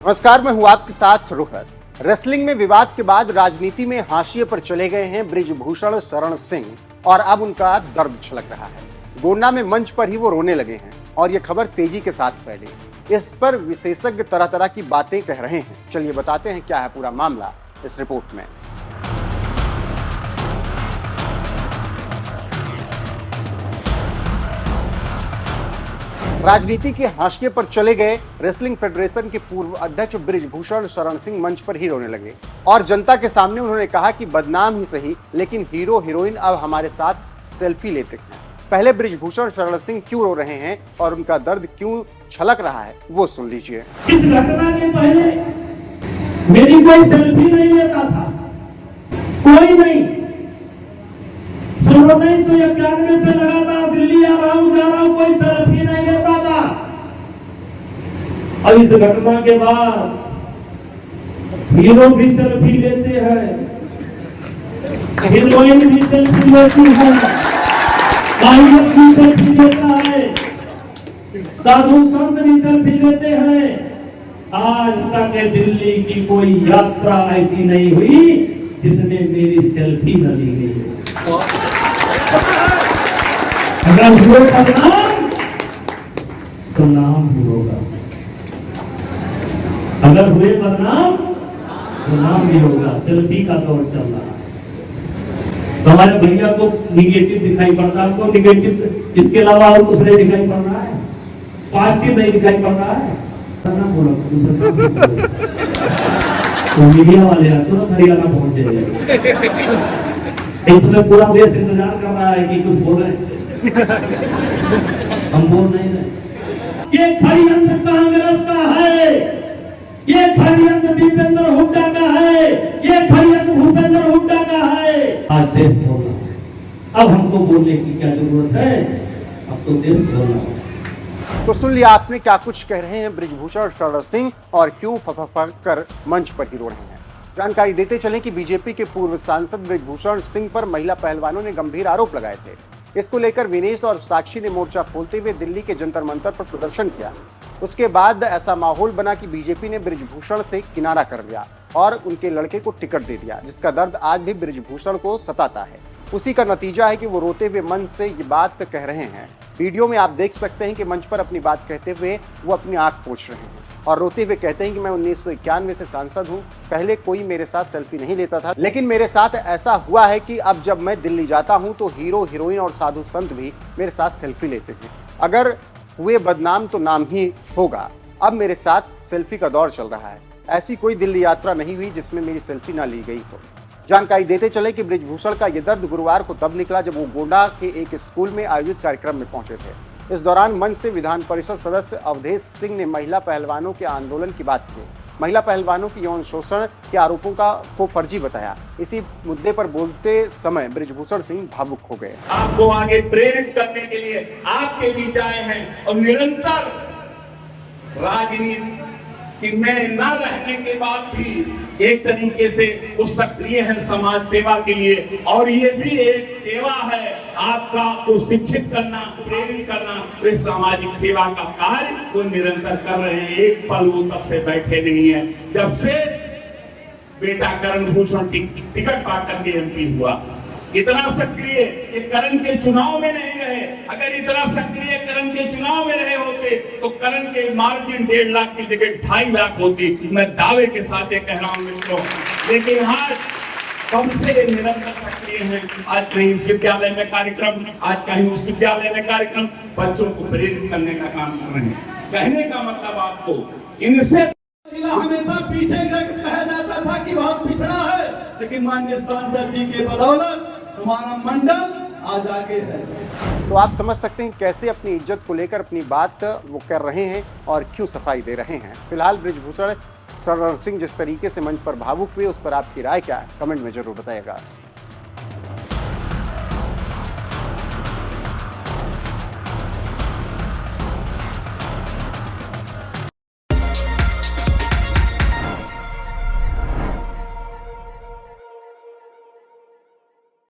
नमस्कार, मैं हूं आपके साथ रोहत। रेसलिंग में विवाद के बाद राजनीति में हाशिए पर चले गए हैं बृजभूषण शरण सिंह और अब उनका दर्द छलक रहा है। गोंडा में मंच पर ही वो रोने लगे हैं और ये खबर तेजी के साथ फैली। इस पर विशेषज्ञ तरह तरह की बातें कह रहे हैं। चलिए बताते हैं क्या है पूरा मामला इस रिपोर्ट में। राजनीति के हाशिए पर चले गए रेसलिंग फेडरेशन के पूर्व अध्यक्ष बृजभूषण शरण सिंह मंच पर ही रोने लगे और जनता के सामने उन्होंने कहा कि बदनाम ही सही, लेकिन हीरो हीरोइन अब हमारे साथ सेल्फी लेते हैं। पहले बृजभूषण शरण सिंह क्यों रो रहे हैं और उनका दर्द क्यों छलक रहा है, वो सुन लीजिए। इस घटना के पहले मेरी कोई सेल्फी नहीं लेता था, कोई नहीं। 1991 से लगातार दिल्ली आ रहा हूं, जा रहा हूं, कोई सेल्फी नहीं लेता था। अब इस घटना के बाद हीरो भी सेल्फी लेते हैं, हीरोइन भी सेल्फी लेती है, गायक भी सेल्फी लेता है, साधु संत भी सेल्फी लेते हैं। आज तक दिल्ली की कोई यात्रा ऐसी नहीं हुई जिसमें मेरी सेल्फी न ली गई। अगर हुए बदनाम तो नाम भी होगा, अगर हुए बदनाम तो नाम भी होगा। सेल्फी का दौर चल रहा है तो हमारे भैया को निगेटिव दिखाई पड़ रहा है, हमको निगेटिव इसके अलावा और कुछ नहीं दिखाई पड़ रहा है, पॉजिटिव नहीं दिखाई पड़ रहा है। तो मीडिया वाले तुरंत हरियाणा पहुंच जाएंगे। इसमें पूरा देश इंतजार कर रहा है कि कुछ बोले, हम बोल नहीं रहे। ये षड्यंत्र कांग्रेस का है, ये षड्यंत्र दीपेंद्र हुड्डा का है, ये षड्यंत्र भूपेंद्र हुड्डा का है। आज देश बोल रहा है, अब हमको बोलने की क्या जरूरत है, अब तो देश बोल रहा है। तो सुन लिया आपने क्या कुछ कह रहे हैं बृजभूषण शरण सिंह और क्यों फफक कर मंच पर ही रो रहे हैं। जानकारी देते चलें कि बीजेपी के पूर्व सांसद बृजभूषण सिंह पर महिला पहलवानों ने गंभीर आरोप लगाए थे। इसको लेकर विनेश और साक्षी ने मोर्चा खोलते हुए दिल्ली के जंतर मंतर पर प्रदर्शन किया। उसके बाद ऐसा माहौल बना कि बीजेपी ने बृजभूषण से किनारा कर लिया और उनके लड़के को टिकट दे दिया, जिसका दर्द आज भी बृजभूषण को सताता है। उसी का नतीजा है कि वो रोते हुए मंच से ये बात कह रहे हैं। वीडियो में आप देख सकते हैं कि मंच पर अपनी बात कहते हुए वो अपनी आंख पोंछ रहे हैं और रोते हुए कहते हैं कि मैं 1991 से सांसद हूं। पहले कोई मेरे साथ सेल्फी नहीं लेता था, लेकिन मेरे साथ ऐसा हुआ है कि अब जब मैं दिल्ली जाता हूं तो हीरो हीरोइन और साधु संत भी मेरे साथ सेल्फी लेते हैं। अगर हुए बदनाम तो नाम ही होगा। अब मेरे साथ सेल्फी का दौर चल रहा है। ऐसी कोई दिल्ली यात्रा नहीं हुई जिसमें मेरी सेल्फी ना ली गई हो। जानकारी देते चले कि बृजभूषण का यह दर्द गुरुवार को तब निकला जब वो गोंडा के एक स्कूल में आयोजित कार्यक्रम में पहुंचे थे। इस दौरान मंच से विधान परिषद सदस्य अवधेश सिंह ने महिला पहलवानों के आंदोलन की बात की। महिला पहलवानों की यौन शोषण के आरोपों को फर्जी बताया। इसी मुद्दे पर बोलते समय बृजभूषण सिंह भावुक हो गए। आपको आगे प्रेरित करने के लिए आपके बीच आए हैं और निरंतर राजनीति में न रहने के बाद भी एक तरीके से वो सक्रिय है समाज सेवा के लिए, और ये भी एक सेवा है आपका को शिक्षित करना, प्रेरित करना। तो सामाजिक सेवा का कार्य वो निरंतर कर रहे हैं। एक पल वो तब से बैठे नहीं है जब से बेटा करण भूषण टिकट पा करके एमपी हुआ। इतना सक्रिय ये करण के चुनाव में नहीं रहे। अगर इतना सक्रिय करण के चुनाव में रहे होते तो करण के मार्जिन 1.5 लाख की जगह 2.5 लाख होती। मैं दावे के साथ ये कह रहा हूं मित्रों, लेकिन आज कब से निरंतर सक्रिय हैं। आज कहीं इस विद्यालय में कार्यक्रम, आज कहीं उस विद्यालय में कार्यक्रम, बच्चों को प्रेरित करने का काम कर रहे हैं। कहने का मतलब आपको इनसे हमेशा पीछे कहा जाता था कि बहुत पिछड़ा है, लेकिन माननीय सांसद जी के बदौलत तुम्हारा मंडल आज आगे है। तो आप समझ सकते हैं कैसे अपनी इज्जत को लेकर अपनी बात वो कर रहे हैं और क्यों सफाई दे रहे हैं। फिलहाल बृजभूषण शरण सिंह जिस तरीके से मंच पर भावुक हुए, उस पर आपकी राय क्या है, कमेंट में जरूर बताइएगा।